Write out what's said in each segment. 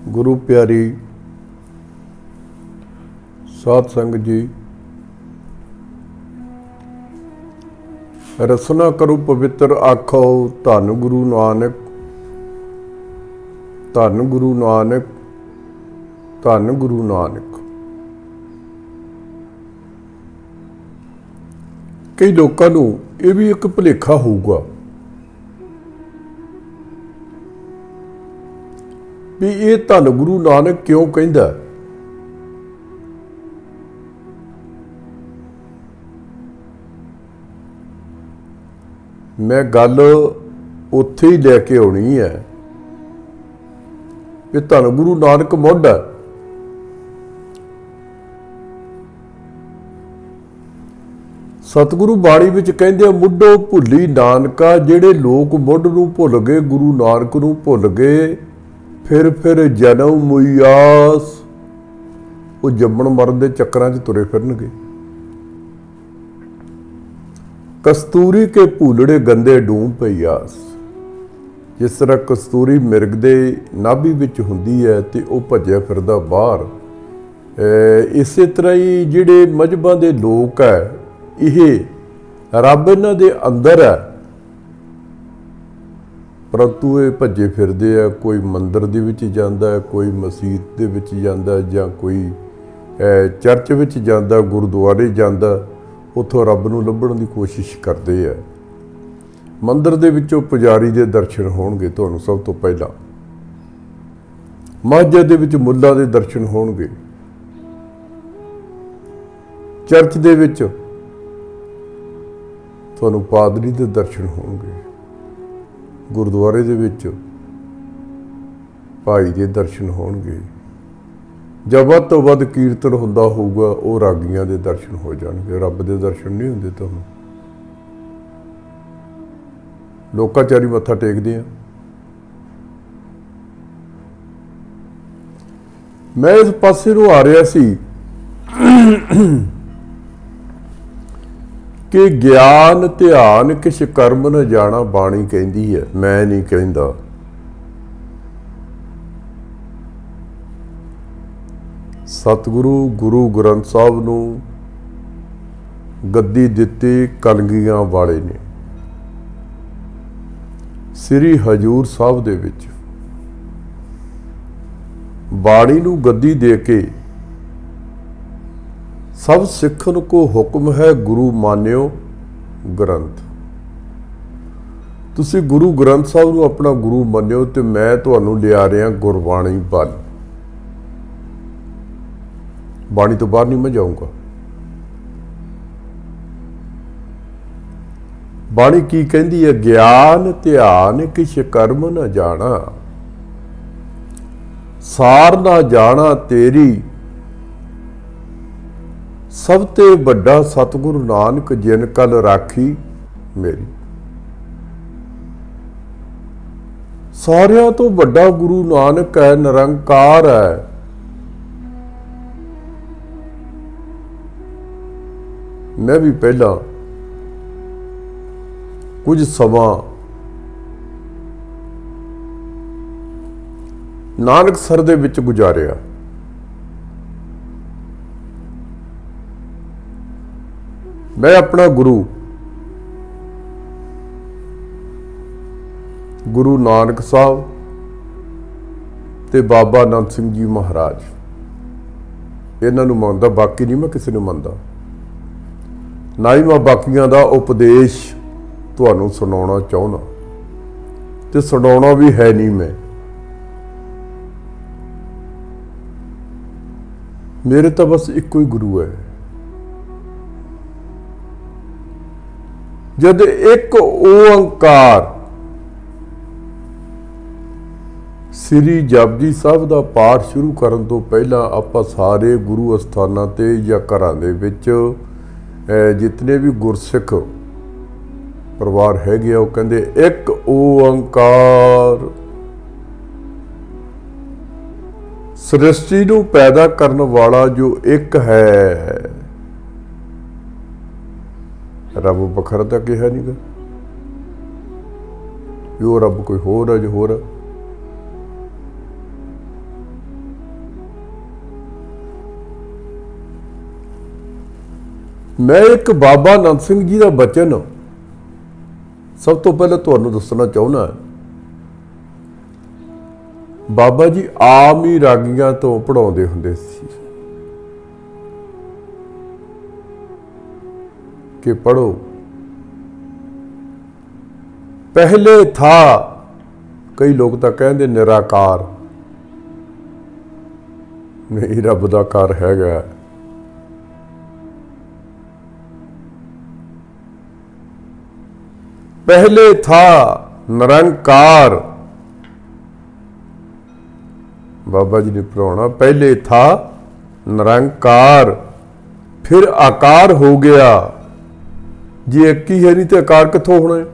गुरु प्यारी साध संगत जी, रसना करो पवित्र आखो धन गुरु नानक, धन गुरु नानक, धन गुरु नानक। कई लोगों को यह भी एक भुलेखा होगा भी ये धन गुरु नानक क्यों कहंदा। मैं गल उत्थे ही लैके आनी है कि धन गुरु नानक मुढ़ है। सतगुरु बाणी विच कहंदे मुढ़ो भुली नानका, जेड़े लोग मुढ़ नूं भुल गए, गुरु नानक नूं भुल गए, फिर जन्म मुयास वो जम्मण मरण के चक्रां च तुरे फिरनगे। कस्तूरी के भूलड़े गंदे डूम पई आस। जिस तरह कस्तूरी मिर्ग दे नाभि विच हुंदी है ते वो भज्जिया फिरदा बाहर, इसे तरह ही जिहड़े मजहबां दे लोक है, ये रब इन्हां दे अंदर है, परंतु ये भज्जे फिरदे आ। कोई मंदिर दे विच जांदा है, कोई मसीत दे विच जांदा है, जां कोई चर्च विच जांदा, गुरुद्वारे जांदा, उत्थों रब नूं लभण दी कोशिश करदे आ। मंदिर दे विचों पुजारी दे दर्शन होणगे तुहानूं सब तो पहला, मस्जिद दे विच मुल्ला दे दर्शन होणगे, चर्च दे विच तुहानूं पादरी दे दर्शन होणगे, गुरुद्वारे दे विच भाई दे दर्शन होणगे, जब वध तो वध कीर्तन हुंदा होऊगा वो रागियां दे दर्शन हो जाणगे। रब दे दर्शन नहीं हुंदे। तुहानूं लोकाचारी मत्था टेकदे आ। मैं इस पासे नूं आ रहा सी कि ज्ञान ध्यान किश कर्म न जाना बाणी कहती है, मैं नहीं कहता। सतगुरु गुरु ग्रंथ साहब नूं गद्दी दित्ती कलगियां वाले ने। श्री हजूर साहब दे विच बाणी नूं गद्दी दे के सब सिखन को हुक्म है गुरु मान्यो ग्रंथ। तुसी गुरु ग्रंथ साहब नूं अपना गुरु मन्यो ते मैं तुहानूं लिया रहा गुरबाणी बल। बाणी तो बाहर नहीं मैं जाऊंगा। बाणी की कहती है, ज्ञान ध्यान किश कर्म न जाना, सार ना जाना तेरी, सब ते बड़ा सतगुरु नानक जिन कल राखी मेरी। सारियां तो बड़ा गुरु नानक है, निरंकार है। मैं भी पहला कुछ समा नानकसर दे विच गुजारिया। मैं अपना गुरु नानक साहब ते बाबा नंद सिंह जी महाराज इन्हां नूं मनदा, बाकी नहीं मैं किसी नूं मनदा। ना ही मैं बाकियां दा उपदेश तुहानूं सुणाउणा चाहुंदा ते सुणाउणा भी है नहीं। मैं मेरे तो बस इक्को ही गुरु है। जद एक ओंकार श्री जपजी साहब का पाठ शुरू करन तो पहला आपां सारे गुरु अस्थानां ते या घरां दे विच जितने भी गुरसिख परिवार हैगे आ, वो कहंदे एक ओंकार। सृष्टि नूं पैदा करन वाला जो एक है, रब बखरा तो कहा नहीं गा, वो रब कोई होर है जो होर है। मैं एक बाबा नंद सिंह जी का बचन सब तो पहले तुहानूं दसना चाहुंदा। बाबा जी आम ही रागियां तो पढ़ाउंदे हुंदे सी कि पढ़ो, पहले था, कई लोग तो कहते निराकार, नहीं रब दा कार हैगा। पहले था निरंकार, बाबा जी ने पढ़ाना, पहले था निरंकार फिर आकार हो गया। जे एक ही है नहीं तो आकार कित्थों होना है?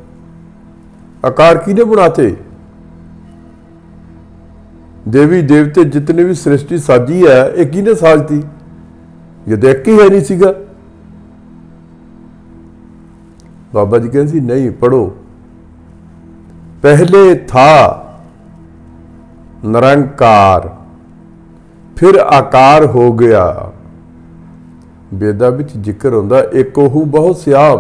आकार किहने बनाते? देवी देवते जितने भी सृष्टि साजी है एक किहने साजती? जद एक ही है नहीं सीगा। बाबा जी कहते नहीं, पढ़ो, पहले था निरंकार फिर आकार हो गया। वेदा विच जिक्र होंदा एक ओहू बहुत श्याम।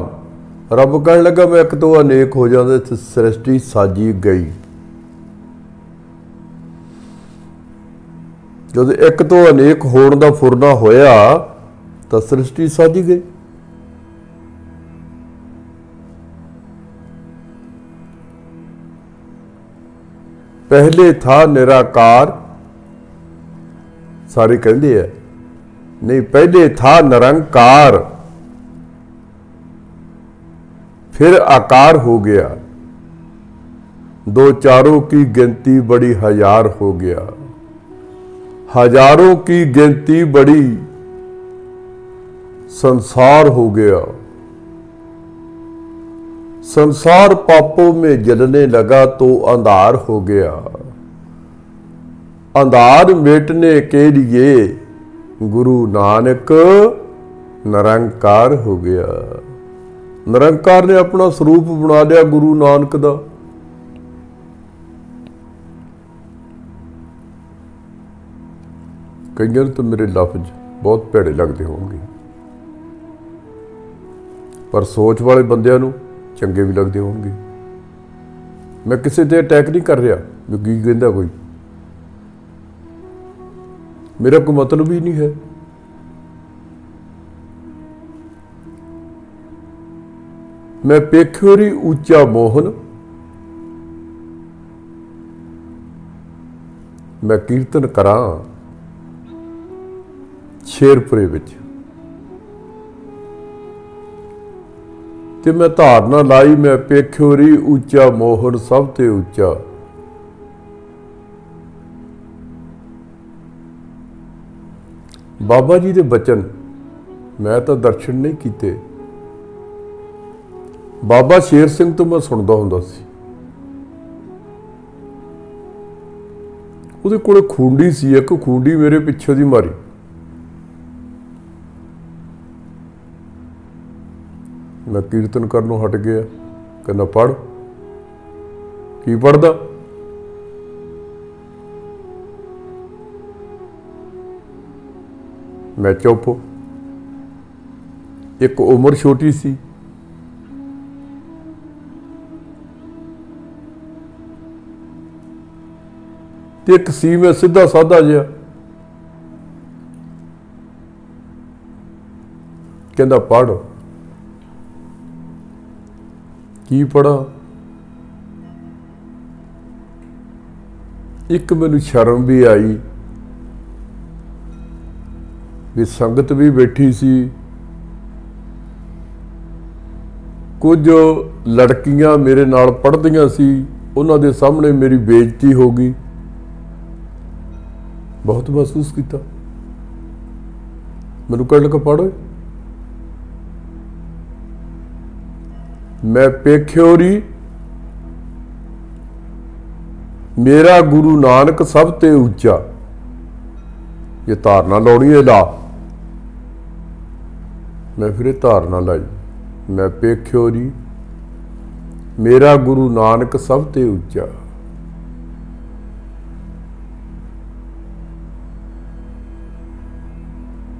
रब कहन लगा मैं एक तो अनेक हो जांदा, सृष्टि साजी गई। जब एक तो अनेक होने का फुरना होया तो सृष्टि साजी गई। पहले था निराकार, सारे कहते हैं नहीं, पहले था निरंकार फिर आकार हो गया। दो चारों की गिनती बड़ी हजार हो गया। हजारों की गिनती बड़ी संसार हो गया। संसार पापों में जलने लगा तो अंधार हो गया। अंधार मिटने के लिए गुरु नानक निरंकार हो गया। निरंकार ने अपना स्वरूप बना लिया गुरु नानक दा। कईयां तो मेरे लफ्ज बहुत भैड़े लगते होंगे, पर सोच वाले बंदियां नूं चंगे भी लगते होंगे। मैं किसी ते अटैक नहीं कर रहा जो की कहंदा कोई, मेरा कोई मतलब ही नहीं है। मैं पेख्योरी ऊंचा मोहन, मैं कीर्तन करा शेरपुरे विच, ते मैं धारना लाई मैं पेख्योरी ऊंचा मोहन सब ते ऊंचा। बाबा जी दे बचन मैं तो दर्शन नहीं कीते। बाबा शेर सिंह तो मैं सुनता हुंदा सी। उहदे कोले खूंडी सी, एक खूंडी मेरे पिछे दी मारी। मैं कीर्तन करनों हट गया, कहना पढ़। की पढ़दा? मैं चुप। एक उम्र छोटी सी, ते एक सी मैं सीधा साधा जिहा। कहंदा पढ़। की पढ़ा? एक मैनू शर्म भी आई भी संगत भी बैठी सी, कुछ लड़कियां मेरे नाल पढ़दियां सी, उन्हां दे सामने मेरी बेइज्जती हो गई। बहुत महसूस किया। मैनू कहण लगा पढ़ो। मैं पेख्योरी मेरा गुरु नानक सब ते ऊंचा। ये धारना लाउणी है, ला। मैं फिर धारना लाई, मैं पेख्योरी मेरा गुरु नानक सब ते ऊंचा।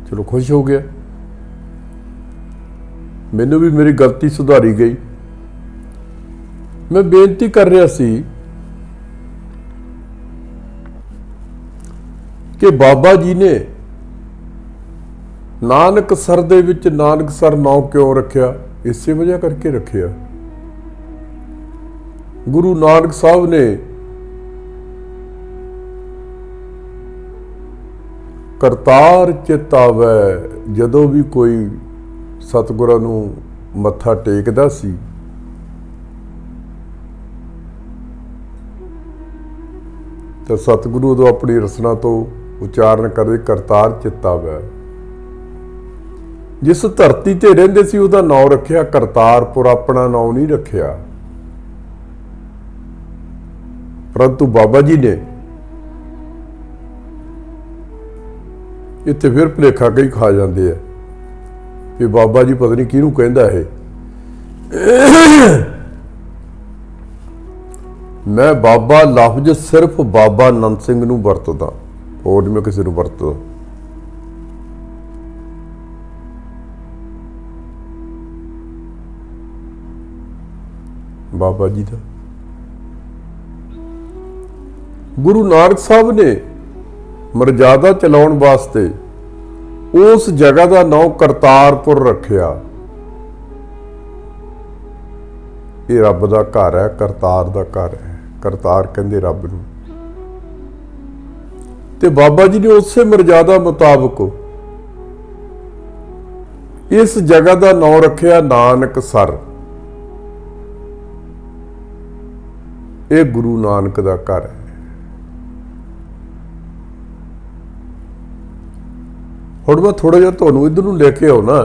चलो खुश हो गया। मैनू भी मेरी गलती सुधारी गई। मैं बेनती कर रहा सी कि बाबा जी ने नानकसर दे विच नानकसर नाम क्यों रखिया? इसे वजह करके रखिया। गुरु नानक साहब ने करतार चित आवे जदों भी कोई सतगुरां नूं मत्था टेकदा सी तो सतगुरु उदों अपनी रसना तो उचारण करदे करतार चित आवे। जिस धरती ते रहिंदे सी उहदा नाम रखिया करतारपुर, अपना नाम नहीं रखिया। परंतु बाबा जी ने इत्थे फिर भुलेखा कई खा जाते हैं कि बाबा जी पता नहीं किहनूं कहंदा है। मैं बाबा लफ्ज सिर्फ बाबा नंद सिंह नूं वरतदा, होर मैं किसी नूं वरतदा। बाबा जी का गुरु नानक साहब ने मर्यादा चलाउण वास्ते उस जगह का नाम करतारपुर रखिया। ये रब का घर है, करतार का घर है। करतार कहंदे रब नूं। ते बाबा जी ने उस मर्यादा मुताबक इस जगह का नाम रखिया नानकसर। ये गुरु नानक का घर है। हुण मैं थोड़ा जिहा तुहानूं इधर नूं लेके आउणा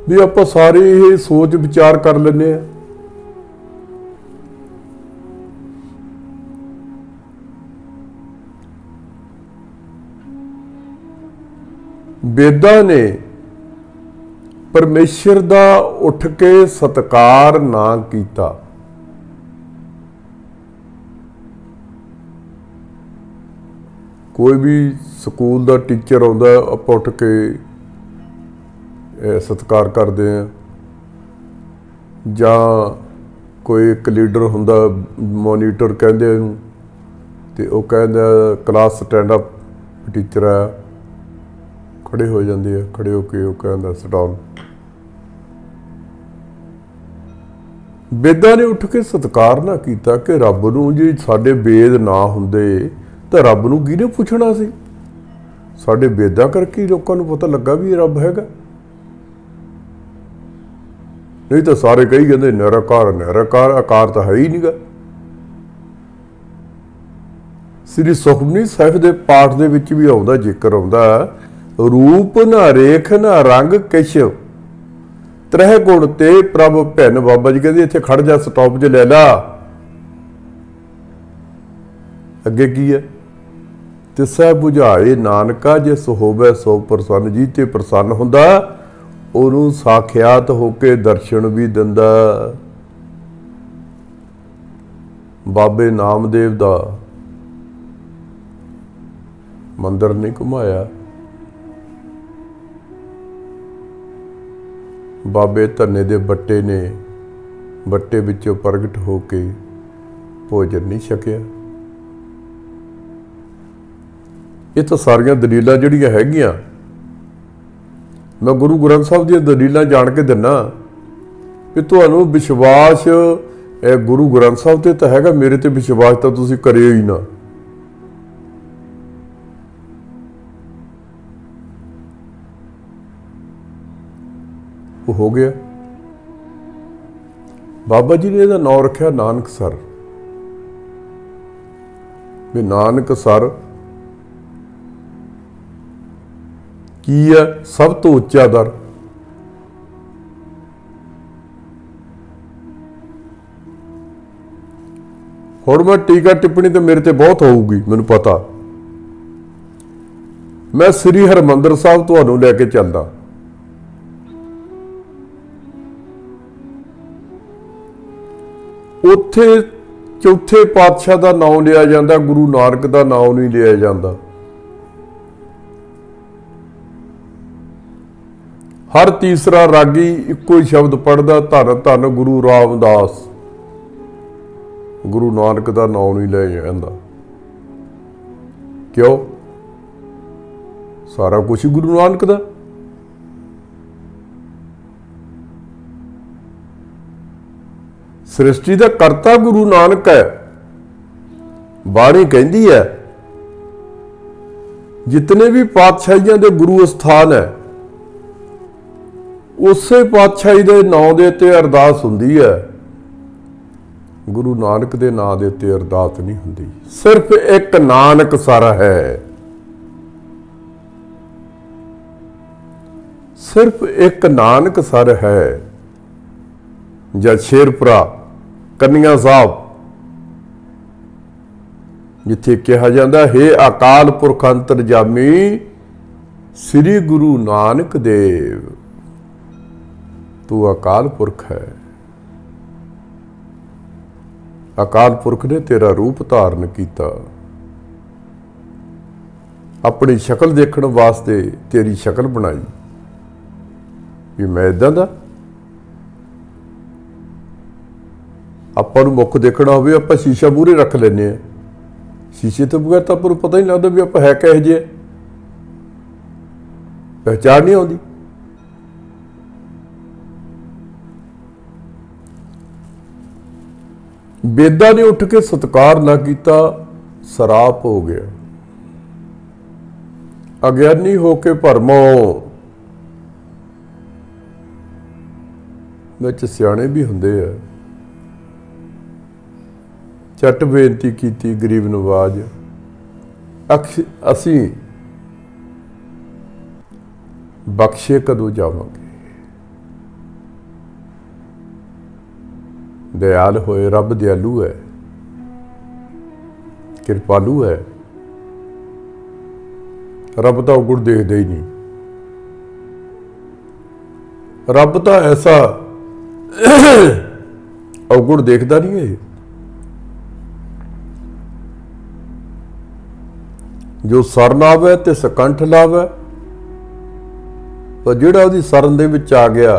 भी आपां सारे ये सोच विचार कर लैंदे आ। वेदां ने परमेश्वर दा उठ के सत्कार ना कीता। कोई भी स्कूल का टीचर आउंदा आपां उठ के सत्कार करते हैं, जां कोई एक लीडर हुंदा मोनीटर कहंदे उहनूं ते ओह कहंदा क्लास स्टैंड अप टीचर आ, खड़े हो जाते हैं। खड़े होके ओह कहंदा स्टाउन। वेदां ने उठ के सत्कार ना कीता कि रब नूं जे साडे वेद ना हुंदे तो रब नूं किहने पुछना सी? साडे वेदां करके ही लोकां नूं पता लगा भी रब हैगा। नहीं तो सारे कही कहते निराकार निराकार, आकार तो है ही नहीं गा। श्री सुखमनी साहिब के पाठ दे विच भी आउंदा जिक्र आउंदा रूप ना रेख ना रंग किश त्रै गुण ते प्रभ भिन्न। बाबा जी कहते इत्थे खड़ जा, स्टॉप च ले ला। अगे की है? तिसै बुझाए नानका जिस होवे सो प्रसन्न। जी ते प्रसन्न हुंदा उहनूं साखियात होके दर्शन भी दिंदा। बाबे नामदेव दा मंदिर नहीं घुमाया, बाबे धन्ने दे बट्टे ने बट्टे विचों प्रगट होके भोजन नहीं छकिया। ये तो सारियां दलीलां जिहड़ियां हैगियां मैं गुरु ग्रंथ साहिब दी दलीलां जाण के दिना कि तुहानूं विश्वास गुरु ग्रंथ साहिब ते तां हैगा, मेरे ते विश्वास तां तुसीं करिओ ही ना। वो हो गया। बाबा जी ने इहदा नाम रखिया नानकसर। भी नानकसर की है? सब तो उच्चा दर। हुण मैं टीका टिप्पणी तो मेरे ते बहुत होऊगी, मैनूं पता। मैं श्री हरमंदर साहिब तुहानूं लैके चलदा। उत्थे चौथे पातशाह का नाम लिया जाता, गुरु नानक का नाम नहीं लिया जाता। हर तीसरा रागी इक्को ही शब्द पढ़दा, धन धन गुरु रामदास। गुरु नानक का नाम नहीं ले जाता। क्यों? सारा कुछ ही गुरु नानक दा। सृष्टि का करता गुरु नानक है। बाणी कहती है जितने भी पातशाहियों के गुरु स्थान है, उसे पातशाही के नाम के उत्ते अरदास हुंदी है, गुरु नानक के नाम के उत्ते अरदास नहीं हुंदी। सिर्फ एक नानक सर है, सिर्फ एक नानक सर है। जब शेरपुरा कन्या साहब जिथे कहा जाता है अकाल पुरख अंतरजामी श्री गुरु नानक देव, तू अकाल पुरख है। अकाल पुरख ने तेरा रूप धारण किया, अपनी शक्ल देखने वास्ते तेरी शक्ल बनाई भी मैं इदां दा। आपां नूं मुख देखना होवे आपां शीशा मूहरे रख लैंदे आ, शीशे तो बगैर तो आपको पता ही नहीं लगता भी आप है किहो जिहे, पहचान नहीं आती। बेदा ने उठ के सत्कार ना किया, सराप हो गया। अज्ञानी होके भरमो, विच सियाणे भी हुंदे आ। झट बेनती की गरीब नवाज, असी बख्शे कदों जावांगे? दयाल होए, रब दयालु है, कृपालु है। रब तो अवगुण देखदा ही नहीं। रब तो ऐसा अवगुण देखदा नहीं है। जो सरन आवे ते सकंठ लावे, पर जिहड़ा उहदी सरन दे विच आ गया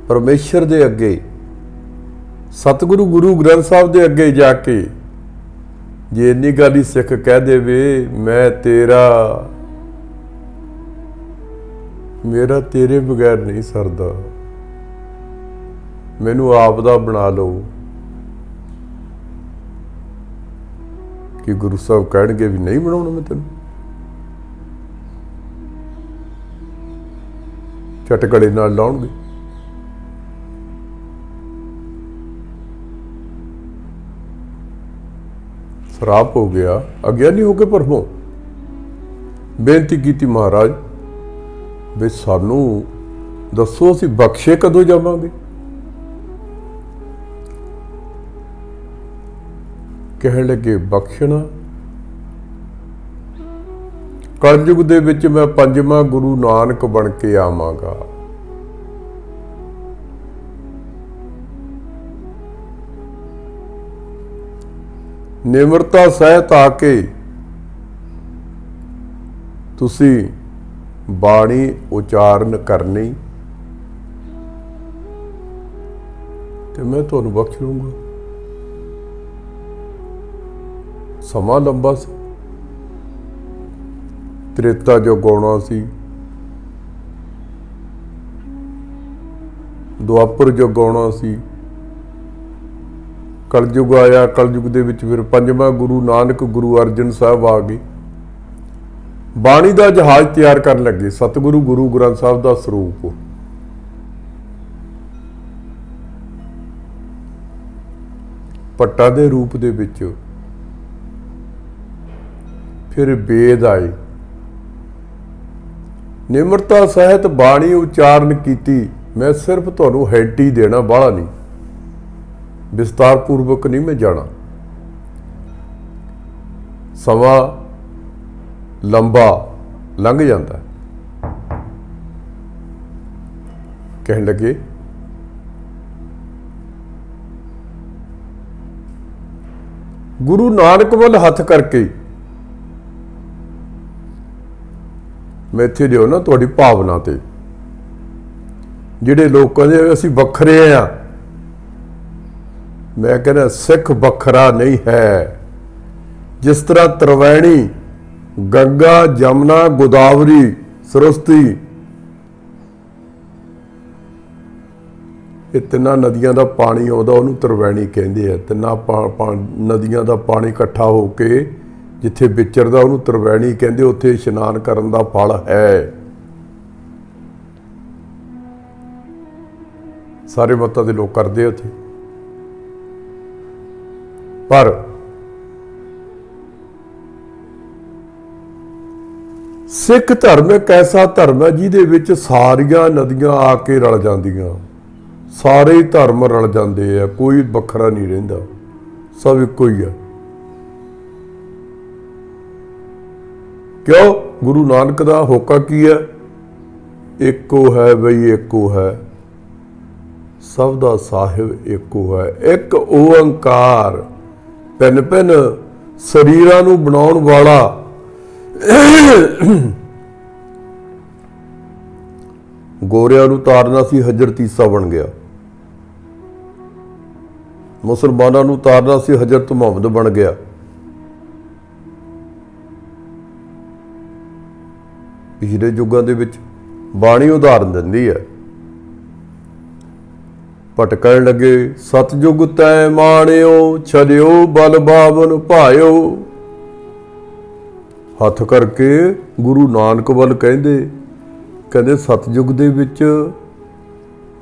परमेश्वर दे अगे, सतगुरु गुरु ग्रंथ साहब दे अगे जाके जे इन्नी गल ही सिख कह देवे मैं तेरा, मेरा तेरे बगैर नहीं सरदा, मैनू आप दा बना लो, कि गुरु साहब कह भी नहीं बनाना मैं तेन, झटकड़े नाल लाउणगे। सराप हो गया, अज्ञानी होके भरमो। बेनती की महाराज भी सानू दसो असीं बख्शे कदों जावांगे? कह लगे बख्शना कलयुग दे विच मैं पंजवां गुरु नानक बन के आवांगा। निमरता सहित आके तुसी बाणी उचारण करनी ते मैं तुहानू बख्श लूंगा। समा लंबा सी, त्रेता जो गौना सी, दुआपर जो गौना सी, कलयुग आया, कलयुग दे विच फिर पंजवां गुरु नानक गुरु अर्जन साहब आ गए। बाणी का जहाज तैयार कर लगे, सतगुरु गुरु ग्रंथ साहब का स्वरूप। पट्टा दे रूप दे विच फिर वेद आए, निमरता सहित बाणी उचारण की। मैं सिर्फ तुहानू हिंट ही देना, बाहला नहीं, विस्तार पूर्वक नहीं मैं जाना। समा लंबा लंघ जाता है। कहने लगे गुरु नानक वल हथ करके मैथे दिओ ना तुहाडी भावना ते। जिहड़े लोग कहंदे असीं वखरे आ, मैं कहना सिख वखरा नहीं है। जिस तरह त्रिवेणी, गंगा, जमुना, गोदावरी, सरस्वती, ये तिन्ना नदियां दा पानी आउंदा उहनूं त्रिवेणी कहंदे आ। तिन्ना नदियां दा पानी इकट्ठा हो के जिथे विचरदा उहनूं त्रिवेणी कहंदे। उत्थे इशनान करन दा फल है। सारे मतां दे लोग करदे उत्थे, पर सिख धर्म एक ऐसा धर्म है जिहदे विच सारियां नदियां आके रल जांदियां। सारे ही धर्म रल जाते हैं, कोई वखरा नहीं रहिंदा, सब इक्को ही है। क्यों? गुरु नानक दा होका की है? एको है बई एको है, सब दा साहिब एको है। एक ओंकार भिन्न भिन्न शरीरां नूं बनाउण वाला गोरियां नूं तारना सी, हजर तीसा बन गया। मुसलमानां नूं तारना सी, हजरत मुहम्मद बन गया। पिछले युगां दे विच बाणी उदाहरण दिंदी है। भटकण लगे सतयुग तै माणियो, छड़ियो बल बावन भायो। हथ करके गुरु नानक वल कहंदे, कहंदे सतयुग दे विच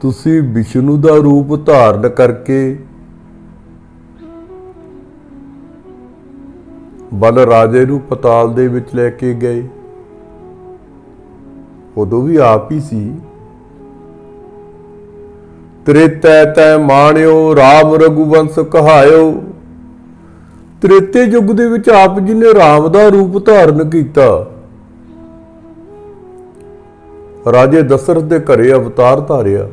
तुसी विष्णु दा रूप धारण करके बल राजे नूं पताल दे विच लैके गए। उदों भी आप ही सी। त्रेतै तै माणियो, राम रघुवंश कहायो। त्रेते युग दे विच आप जी ने राम दा रूप धारण कीता। राजे दशरथ दे घरे अवतार धारिया।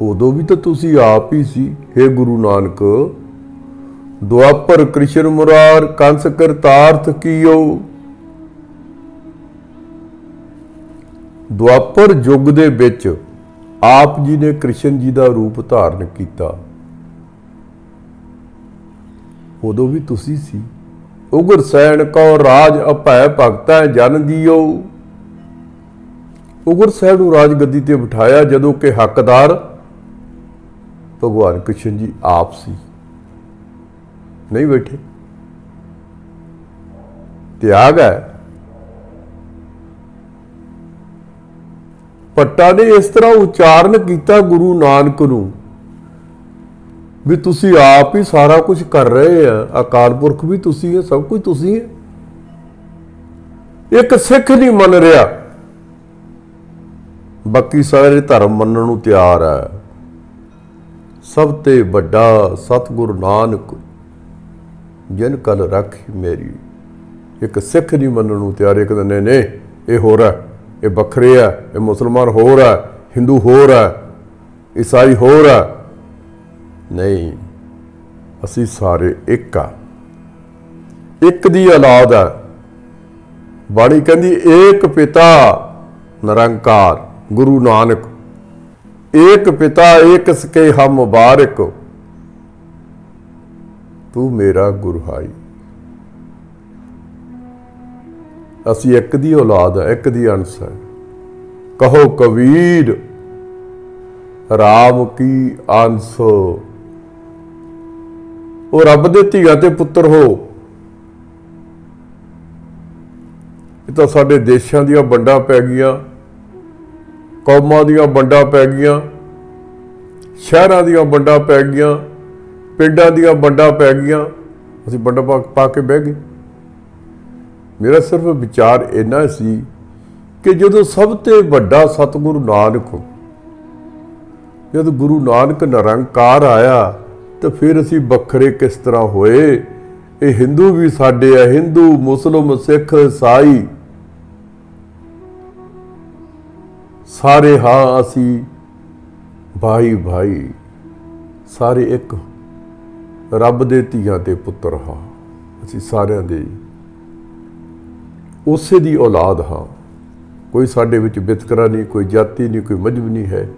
उदों भी तो तुसी आप ही सी। हे गुरु नानक, द्वापर कृष्ण मुरार, कंस करतार्थ कियो। द्वापर युग दे विच आप जी ने कृष्ण जी दा रूप धारण किया। उदों भी तुसी सी। उगर सैन को राज अभै भगतै जन दियो। उगर सैन नूं राज गद्दी ते बिठाया जदों कि हकदार भगवान कृष्ण जी आप सी, नहीं बैठे। त्याग है। भट्टा ने इस तरह उच्चारण किया गुरु नानक नूं भी तुसी आप ही सारा कुछ कर रहे हैं। अकाल पुरख भी तुसी है, सब कुछ तुसी है। एक सिख नहीं मन रहा, बाकी सारे धर्म मनण नूं तैयार है। सब ते वड्डा सतगुरु नानक जिन कल रखी मेरी। एक सिख नहीं मनण नूं तैयार। एक दिन ने ये हो रहा, ये बखरे है, ये मुसलमान हो रहा, हिंदू हो रहा, ईसाई हो रहा। नहीं, असी सारे एक आ, एक दी औलाद है। बाणी कहंदी एक पिता निरंकार गुरु नानक, एक पिता एक सके हम मुबारक। तू मेरा गुरु हाई। असी एक दी औलाद है, एक दी अंश है। कहो कबीर राम की अंश। वो रब दे धीआं ते पुत्र हो। ये तो साडे देशां दीआं वंडां पै गईयां, कौमां दीआं वंडां पै गईयां, शहरां दीआं वंडां पै गईयां, पिंडां दीआं वंडां पै गईयां। असीं वंडां पा के बह गए। मेरा सिर्फ विचार इन्ना सी कि जदों सब ते वड्डा सतगुरु नानक, जब गुरु नानक निरंकार आया तो फिर असी बखरे किस तरह होए। ये हिंदू भी साडे है, हिंदू मुस्लिम सिख ईसाई सारे हाँ असी भाई भाई सारे एक रब दे धीआं ते पुत्र हाँ। असी सारिआं दे ਉਸੇ ਦੀ ਔਲਾਦ ਹਾਂ। ਕੋਈ ਸਾਡੇ ਵਿੱਚ ਵਿਤਕਰਾ ਨਹੀਂ, ਕੋਈ ਜਾਤੀ ਨਹੀਂ, ਕੋਈ ਮਜ਼ਹਬ ਨਹੀਂ ਹੈ।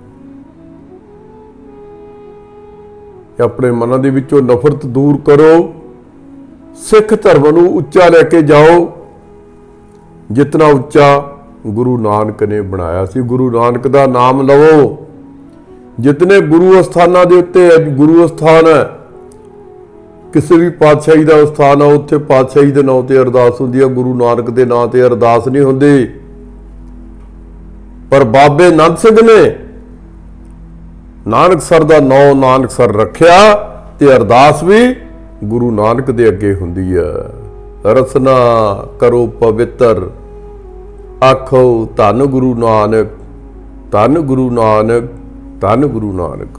ਆਪਣੇ ਮਨਾਂ ਦੇ ਵਿੱਚੋਂ ਨਫ਼ਰਤ ਦੂਰ ਕਰੋ, ਸਿੱਖ ਧਰਮ ਨੂੰ ਉੱਚਾ ਲੈ ਕੇ ਜਾਓ, ਜਿਤਨਾ ਉੱਚਾ ਗੁਰੂ ਨਾਨਕ ਨੇ ਬਣਾਇਆ ਸੀ। ਗੁਰੂ ਨਾਨਕ ਦਾ ਨਾਮ ਲਵੋ। ਜਿਤਨੇ ਗੁਰੂ ਅਸਥਾਨਾਂ ਦੇ ਉੱਤੇ ਗੁਰੂ ਅਸਥਾਨ ਹੈ, ਕਿਸੇ ਵੀ ਪਾਤਸ਼ਾਹੀ ਦਾ ਅਸਥਾਨ ਆ, ਉੱਥੇ ਪਾਤਸ਼ਾਹੀ ਦੇ ਨਾਂ ਤੇ ਅਰਦਾਸ ਹੁੰਦੀ ਹੈ, ਗੁਰੂ ਨਾਨਕ ਦੇ ਨਾਂ ਤੇ ਅਰਦਾਸ ਨਹੀਂ ਹੁੰਦੀ। ਪਰ ਬਾਬੇ ਨੰਦ ਸਿੰਘ ਨੇ ਨਾਨਕਸਰ ਦਾ ਨਾਂ ਨਾਨਕਸਰ ਰੱਖਿਆ ਤੇ ਅਰਦਾਸ ਵੀ ਗੁਰੂ ਨਾਨਕ ਦੇ ਅੱਗੇ ਹੁੰਦੀ ਹੈ। ਰਸਨਾ ਕਰੋ ਪਵਿੱਤਰ, ਆਖੋ ਧੰਨ ਗੁਰੂ ਨਾਨਕ, ਧੰਨ ਗੁਰੂ ਨਾਨਕ, ਧੰਨ ਗੁਰੂ ਨਾਨਕ।